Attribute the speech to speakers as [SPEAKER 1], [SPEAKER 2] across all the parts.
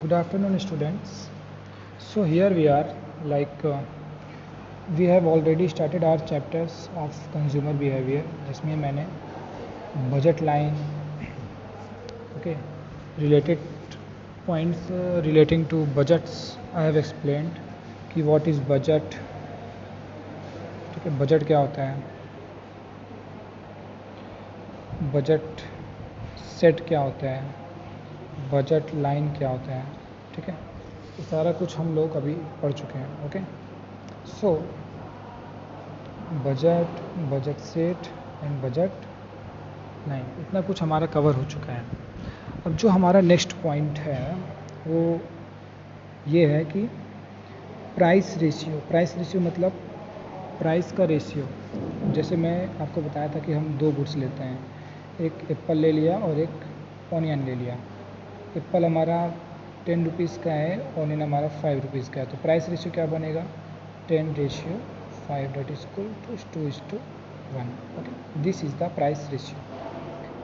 [SPEAKER 1] Good afternoon, students. So here we are, like we have already started our chapters of consumer behavior, जिसमें मैंने budget line, okay, related points relating to budgets I have explained कि what is budget, ठीक है, budget क्या होता है, budget set क्या होता है, budget line क्या होता है, ठीक है, ये सारा कुछ हम लोग अभी पढ़ चुके हैं. Okay, so budget set and budget line, इतना कुछ हमारा कवर हो चुका है. अब जो हमारा नेक्स्ट पॉइंट है वो ये है कि प्राइस रेशियो मतलब प्राइस का रेशियो. जैसे मैं आपको बताया था कि हम दो गुड्स लेते हैं, एक एप्पल ले लिया और एक ऑनियन ले लिया. एप्पल हमारा 10 रुपीज़ का है, ऑनियन हमारा 5 रुपीज़ का है. तो प्राइस रेशियो क्या बनेगा, 10:5 that is equal to 2:1. Okay, this is the price ratio.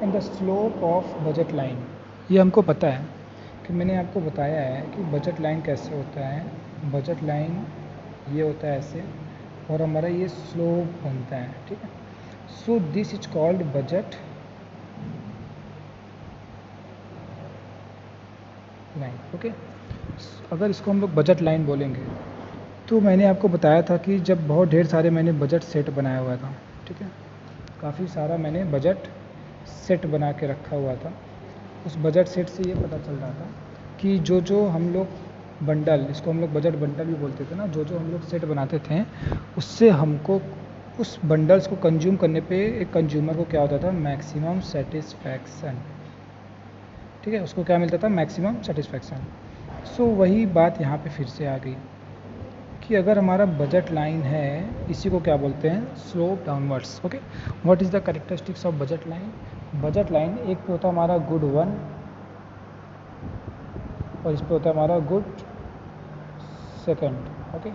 [SPEAKER 1] And the slope of budget line, ये हमको पता है कि मैंने आपको बताया है कि बजट लाइन कैसे होता है. बजट लाइन ये होता है ऐसे, और हमारा ये स्लोप बनता है, ठीक है. सो this is called budget line. Okay, अगर इसको हम लोग बजट लाइन बोलेंगे तो मैंने आपको बताया था कि जब बहुत ढेर सारे मैंने बजट सेट बनाया हुआ था, ठीक है, काफ़ी सारा मैंने बजट सेट बना के रखा हुआ था. उस बजट सेट से ये पता चल रहा था कि जो हम लोग बंडल, इसको हम लोग बजट बंडल भी बोलते थे ना, जो हम लोग सेट बनाते थे उससे हमको उस बंडल्स को कंज्यूम करने पे एक कंज्यूमर को क्या होता था, मैक्सिमम सेटिस्फैक्शन, ठीक है, उसको क्या मिलता था, मैक्सिमम सेटिस्फैक्शन. सो वही बात यहाँ पे फिर से आ गई कि अगर हमारा बजट लाइन है, इसी को क्या बोलते हैं, slope downwards. Okay, what is the characteristics of budget line. Budget line एक पे होता है हमारा गुड 1 और इस पे होता है हमारा गुड 2. ओके,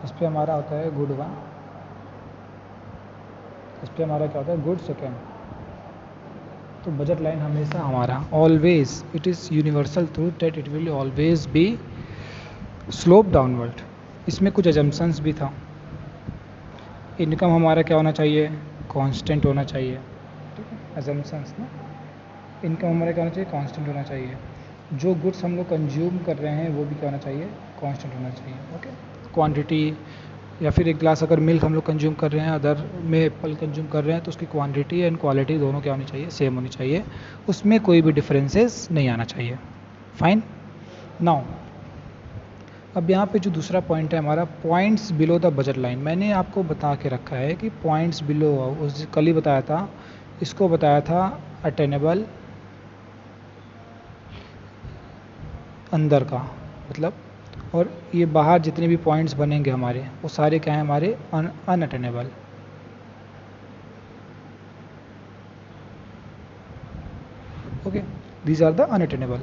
[SPEAKER 1] इस पे हमारा होता है गुड 1, इस पे हमारा क्या होता है, गुड 2. तो बजट लाइन हमेशा हमारा always, it is universal truth that it will always be slope downward. इसमें कुछ एजम्पशंस भी था. इनकम हमारा क्या होना चाहिए, कांस्टेंट होना चाहिए, ठीक है, एजम्पशंस ना. इनकम हमारा क्या होना चाहिए, कांस्टेंट होना चाहिए. जो गुड्स हम लोग कंज्यूम कर रहे हैं वो भी क्या होना चाहिए, कांस्टेंट होना चाहिए. ओके, क्वांटिटी, या फिर एक ग्लास अगर मिल्क हम लोग कंज्यूम कर रहे हैं, अदर में एप्पल कंज्यूम कर रहे हैं, तो उसकी क्वांटिटी एंड क्वालिटी दोनों क्या होनी चाहिए, सेम होनी चाहिए. उसमें कोई भी डिफरेंसेस नहीं आना चाहिए. फाइन. नाउ अब यहाँ पे जो दूसरा पॉइंट है हमारा, points below the budget line. मैंने आपको बता के रखा है कि पॉइंट्स बिलो, उस कल ही बताया था, इसको बताया था अटेनेबल, अंदर का मतलब, और ये बाहर जितने भी पॉइंट्स बनेंगे हमारे, वो सारे क्या हैं, हमारे unattainable. Okay, these are the unattainable.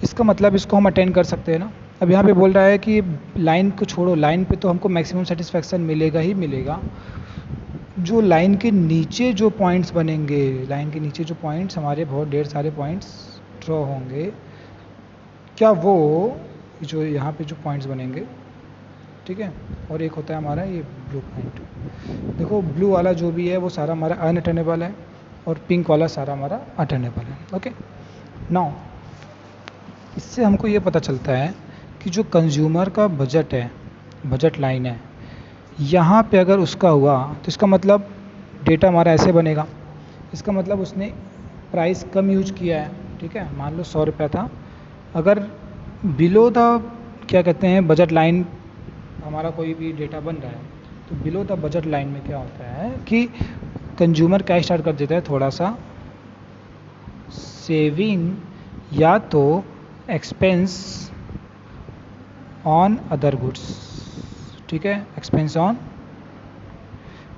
[SPEAKER 1] इसका मतलब इसको हम अटेन कर सकते हैं ना. अब यहाँ पे बोल रहा है कि लाइन को छोड़ो, लाइन पे तो हमको मैक्सिमम सेटिस्फैक्शन मिलेगा ही मिलेगा. जो लाइन के नीचे जो पॉइंट्स बनेंगे, लाइन के नीचे जो पॉइंट्स हमारे बहुत ढेर सारे पॉइंट्स ड्रॉ होंगे, क्या वो जो यहाँ पे जो पॉइंट्स बनेंगे, ठीक है, और एक होता है हमारा ये ब्लू पॉइंट. देखो ब्लू वाला जो भी है वो सारा हमारा अनअटेनेबल है, और पिंक वाला सारा हमारा अटेनेबल है. ओके, नाउ इससे हमको ये पता चलता है कि जो कंज्यूमर का बजट है, बजट लाइन है, यहाँ पे अगर उसका हुआ तो इसका मतलब डेटा हमारा ऐसे बनेगा. इसका मतलब उसने प्राइस कम यूज किया है, ठीक है, मान लो 100 रुपया था. अगर बिलो द क्या कहते हैं बजट लाइन हमारा कोई भी डेटा बन रहा है, तो बिलो द बजट लाइन में क्या होता है कि कंज्यूमर क्या स्टार्ट कर देता है, थोड़ा सा सेविंग या तो एक्सपेंस ऑन अदर गुड्स, ठीक है, एक्सपेंस ऑन.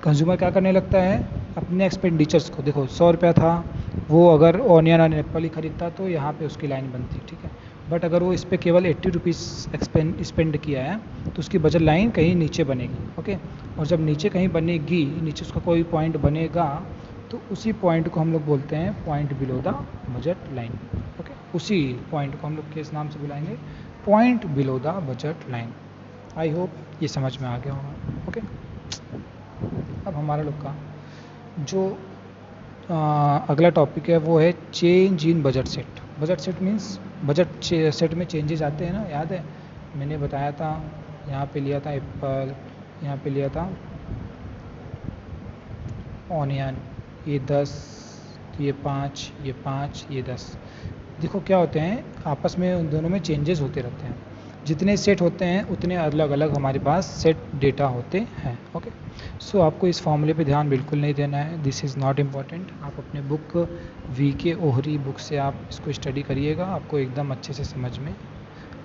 [SPEAKER 1] कंज्यूमर क्या करने लगता है, अपने एक्सपेंडिचर्स को, देखो 100 रुपया था, वो अगर ऑनियन और एप्पल ही खरीदता तो यहाँ पे उसकी लाइन बनती, ठीक है. बट अगर वो इस पर केवल 80 रुपीज़ स्पेंड किया है तो उसकी बजट लाइन कहीं नीचे बनेगी. ओके, और जब नीचे कहीं बनेगी, नीचे उसका कोई पॉइंट बनेगा, तो उसी पॉइंट को हम लोग बोलते हैं point below the budget line. Okay, उसी पॉइंट को हम लोग किस नाम से बुलाएंगे? Point below the budget line. I hope ये समझ में आ गया होगा। ओके, अब हमारा लोग का जो अगला टॉपिक है वो है change in budget set. Budget set means budget set में चेंजेस आते हैं ना, याद है मैंने बताया था। यहाँ पे लिया था एप्पल, यहाँ पे लिया था ऑनियन, ये 10, ये 5, ये 5, ये 10। देखो क्या होते हैं आपस में, उन दोनों में चेंजेस होते रहते हैं। जितने सेट होते हैं उतने अलग अलग हमारे पास सेट डेटा होते हैं। ओके, सो आपको इस फॉर्मूले पे ध्यान बिल्कुल नहीं देना है, दिस इज़ नॉट इम्पॉर्टेंट। आप अपने बुक वीके ओहरी बुक से आप इसको स्टडी करिएगा, आपको एकदम अच्छे से समझ में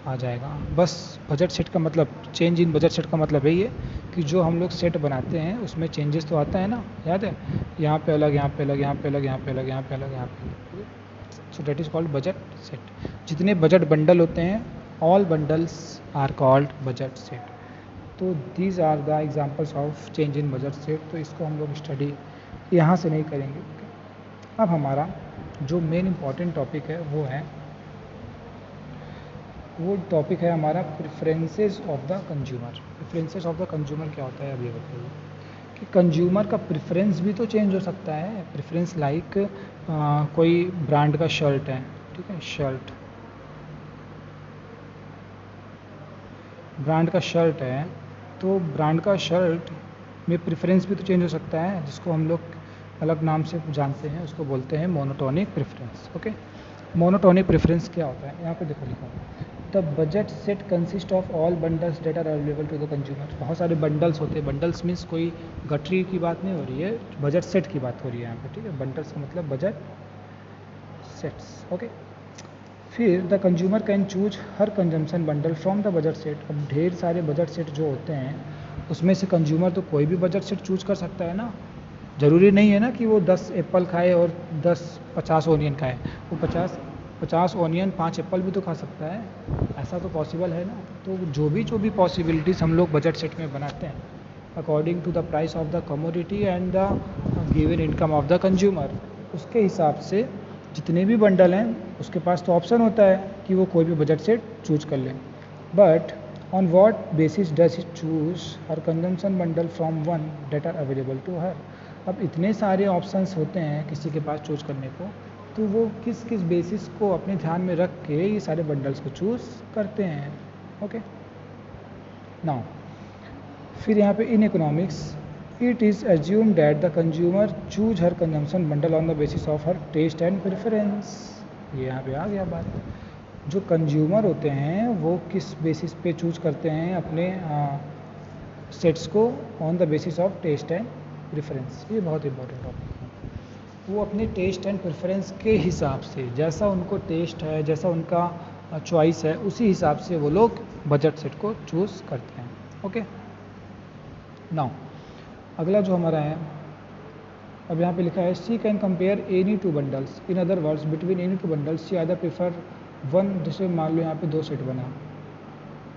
[SPEAKER 1] आ जाएगा। बस बजट सेट का मतलब, चेंज इन बजट सेट का मतलब यही है कि जो हम लोग सेट बनाते हैं उसमें चेंजेस तो आता है ना, याद है, यहाँ पे अलग, यहाँ पे अलग, यहाँ पे अलग, यहाँ पे अलग, यहाँ पे अलग, यहाँ पे अलग। So that is called budget set. जितने बजट बंडल होते हैं, all bundles are called budget set. तो these are the examples of change in budget set. तो इसको हम लोग स्टडी यहाँ से नहीं करेंगे। अब हमारा जो मेन इम्पॉर्टेंट टॉपिक है वो टॉपिक है हमारा preferences of the consumer. Preferences of the consumer क्या होता है, अब ये बताइए कि कंज्यूमर का प्रेफरेंस भी तो चेंज हो सकता है। प्रेफरेंस लाइक कोई ब्रांड का शर्ट है, ठीक है, शर्ट, ब्रांड का शर्ट है, तो ब्रांड का शर्ट में प्रेफरेंस भी तो चेंज हो सकता है, जिसको हम लोग अलग नाम से जानते हैं, उसको बोलते हैं monotonic preference. Okay, monotonic preference क्या होता है, यहाँ पे देखो लिखा है, the budget set consist of all bundles that are available to the consumer. बहुत सारे बंडल्स होते हैं, बंडल्स मीन्स कोई गठरी की बात नहीं हो रही है, बजट सेट की बात हो रही है यहाँ पे, ठीक है। बंडल्स का मतलब बजट सेट्स। ओके, फिर the consumer can choose her consumption bundle from the budget set. अब ढेर सारे बजट सेट जो होते हैं उसमें से कंज्यूमर तो कोई भी बजट सेट चूज कर सकता है ना। ज़रूरी नहीं है ना कि वो 10 एप्पल खाए और 50 ओनियन खाए, वो 50 ओनियन 5 एप्पल भी तो खा सकता है, ऐसा तो पॉसिबल है ना। तो जो भी पॉसिबिलिटीज़ हम लोग बजट सेट में बनाते हैं according to the price of the commodity and the given income of the consumer, उसके हिसाब से जितने भी बंडल हैं उसके पास तो ऑप्शन होता है कि वो कोई भी बजट सेट चूज कर ले। But on what basis does it choose her consumption bundle from one that are available to her. अब इतने सारे ऑप्शंस होते हैं किसी के पास चूज करने को, तो वो किस किस बेसिस को अपने ध्यान में रख के ये सारे बंडल्स को चूज करते हैं। ओके, नाउ फिर यहाँ पे in economics it is assume that the consumer choose her consumption bundle on the basis of her taste and preference. ये यहाँ पे आ गया बात, जो कंज्यूमर होते हैं वो किस बेसिस पे चूज करते हैं अपने सेट्स को, on the basis of taste and preference. ये बहुत इंपॉर्टेंट टॉपिक है। वो अपने टेस्ट एंड प्रेफरेंस के हिसाब से, जैसा उनको टेस्ट है, जैसा उनका चॉइस है, उसी हिसाब से वो लोग बजट सेट को चूज़ करते हैं। ओके, नाउ अगला जो हमारा है, अब यहाँ पे लिखा है she can compare any two bundles, in other words between any two bundles she either prefer one. जैसे मान लो यहाँ पे 2 सेट बना,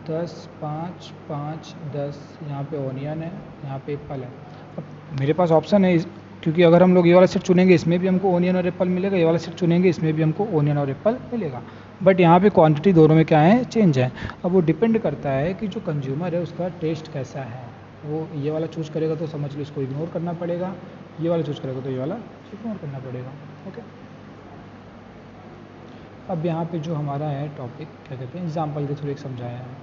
[SPEAKER 1] 10, 5, 5, 10, यहाँ पे ओनियन है, यहाँ पे एप्पल है। अब मेरे पास ऑप्शन है, क्योंकि अगर हम लोग ये वाला सेट चुनेंगे इसमें भी हमको ओनियन और एप्पल मिलेगा, ये वाला सेट चुनेंगे इसमें भी हमको ओनियन और एप्पल मिलेगा, बट यहाँ पे क्वांटिटी दोनों में क्या है, चेंज है। अब वो डिपेंड करता है कि जो कंज्यूमर है उसका टेस्ट कैसा है। वो ये वाला चूज़ करेगा तो समझ लो इसको इग्नोर करना पड़ेगा, ये वाला चूज़ करेगा तो ये वाला इग्नोर करना पड़ेगा। ओके, अब यहाँ पे जो हमारा है टॉपिक, क्या कहते हैं, एग्जाम्पल के थ्रू एक समझाया है।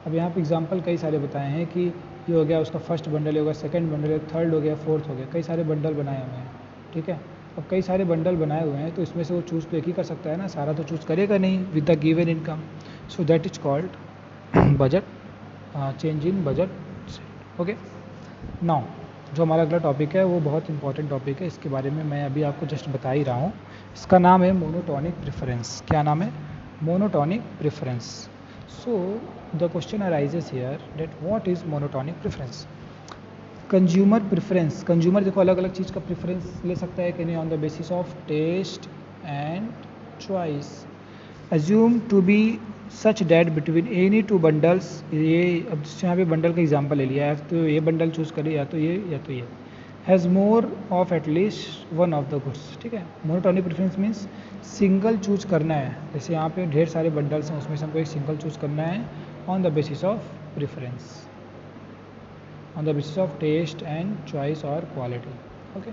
[SPEAKER 1] अब यहाँ पे एग्जाम्पल कई सारे बताए हैं कि ये हो गया उसका फर्स्ट बंडल, होगा सेकंड बंडल, थर्ड हो गया, फोर्थ हो गया, कई सारे बंडल बनाए हुए हैं, ठीक है। अब कई सारे बंडल बनाए हुए हैं तो इसमें से वो चूज़ तो एक ही कर सकता है ना, सारा तो चूज़ करेगा नहीं with the given income. So that is called budget, change in budget. Okay, now जो हमारा अगला टॉपिक है वो बहुत इंपॉर्टेंट टॉपिक है, इसके बारे में मैं अभी आपको जस्ट बता ही रहा हूँ। इसका नाम है मोनोटोनिक प्रेफरेंस। क्या नाम है? Monotonic preference. So the question arises here that what is monotonic preference. Consumer preference, consumer देखो अलग अलग चीज़ का प्रेफरेंस ले सकता है कि नहीं, on the basis of taste and choice, assume to be such that between any two bundles. ये अब यहाँ पे बंडल का एग्जांपल ले लिया है, तो ये बंडल चूज़ करे या तो ये या तो ये, has more of at least one of the goods, ठीक है। Monotonic preference means single choose करना है, जैसे यहाँ पे ढेर सारे बंडल्स हैं उसमें से हमको एक सिंगल चूज करना है on the basis of preference, on the basis of taste and choice और क्वालिटी, ओके।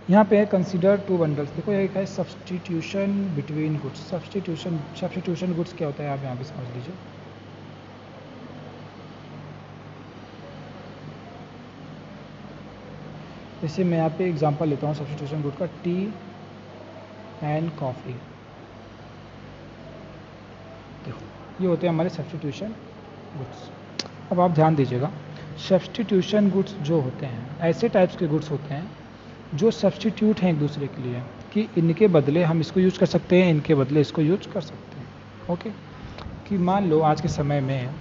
[SPEAKER 1] यहाँ पे है कंसीडर टू बंडल्स, देखो एक है substitution between goods. Substitution goods क्या होता है आप यहाँ पे समझ लीजिए। जैसे मैं यहाँ पे एग्जांपल लेता हूँ सब्सटीट्यूशन गुड का, टी एंड कॉफ़ी। देखो ये होते हैं हमारे सब्सटीट्यूशन गुड्स। अब आप ध्यान दीजिएगा, सब्सटीट्यूशन गुड्स जो होते हैं ऐसे टाइप्स के गुड्स होते हैं जो सब्सटीट्यूट हैं एक दूसरे के लिए, कि इनके बदले हम इसको यूज कर सकते हैं, इनके बदले इसको यूज कर सकते हैं, ओके। कि मान लो आज के समय में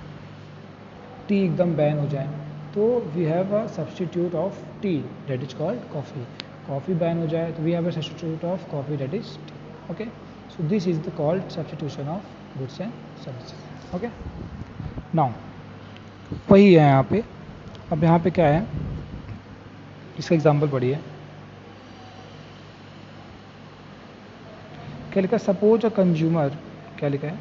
[SPEAKER 1] टी एकदम बैन हो जाए तो we have a substitute of tea that is called coffee. Coffee ban हो जाए तो we have a substitute of coffee that is tea, okay. So this is the called substitution of goods and services, okay. Now वही है यहाँ पे। अब यहाँ पे क्या है, इसका एग्जाम्पल पढ़िए। क्या लिखा है, सपोज अ कंज्यूमर, क्या लिखा है,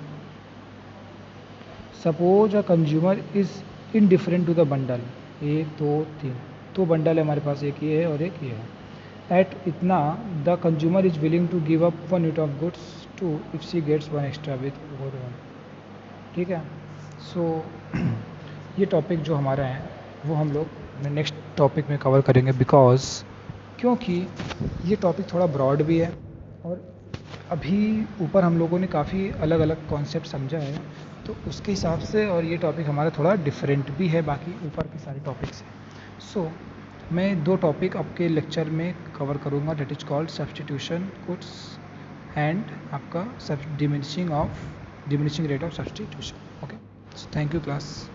[SPEAKER 1] suppose a consumer is indifferent to the bundle, 1 2 3, तो बंडल है हमारे पास, एक ये है और एक ये है। एट इतना the consumer is willing to give up 1 unit of goods to if she gets 1 extra with one, ठीक है। सो ये टॉपिक जो हमारा है वो हम लोग नेक्स्ट टॉपिक में कवर करेंगे, बिकॉज क्योंकि ये टॉपिक थोड़ा ब्रॉड भी है और अभी ऊपर हम लोगों ने काफ़ी अलग अलग कॉन्सेप्ट समझा है, तो उसके हिसाब से और ये टॉपिक हमारा थोड़ा डिफरेंट भी है बाकी ऊपर के सारे टॉपिक से। सो मैं 2 टॉपिक आपके लेक्चर में कवर करूँगा, that is called substitution goods and आपका diminishing rate of substitution, okay. So thank you class.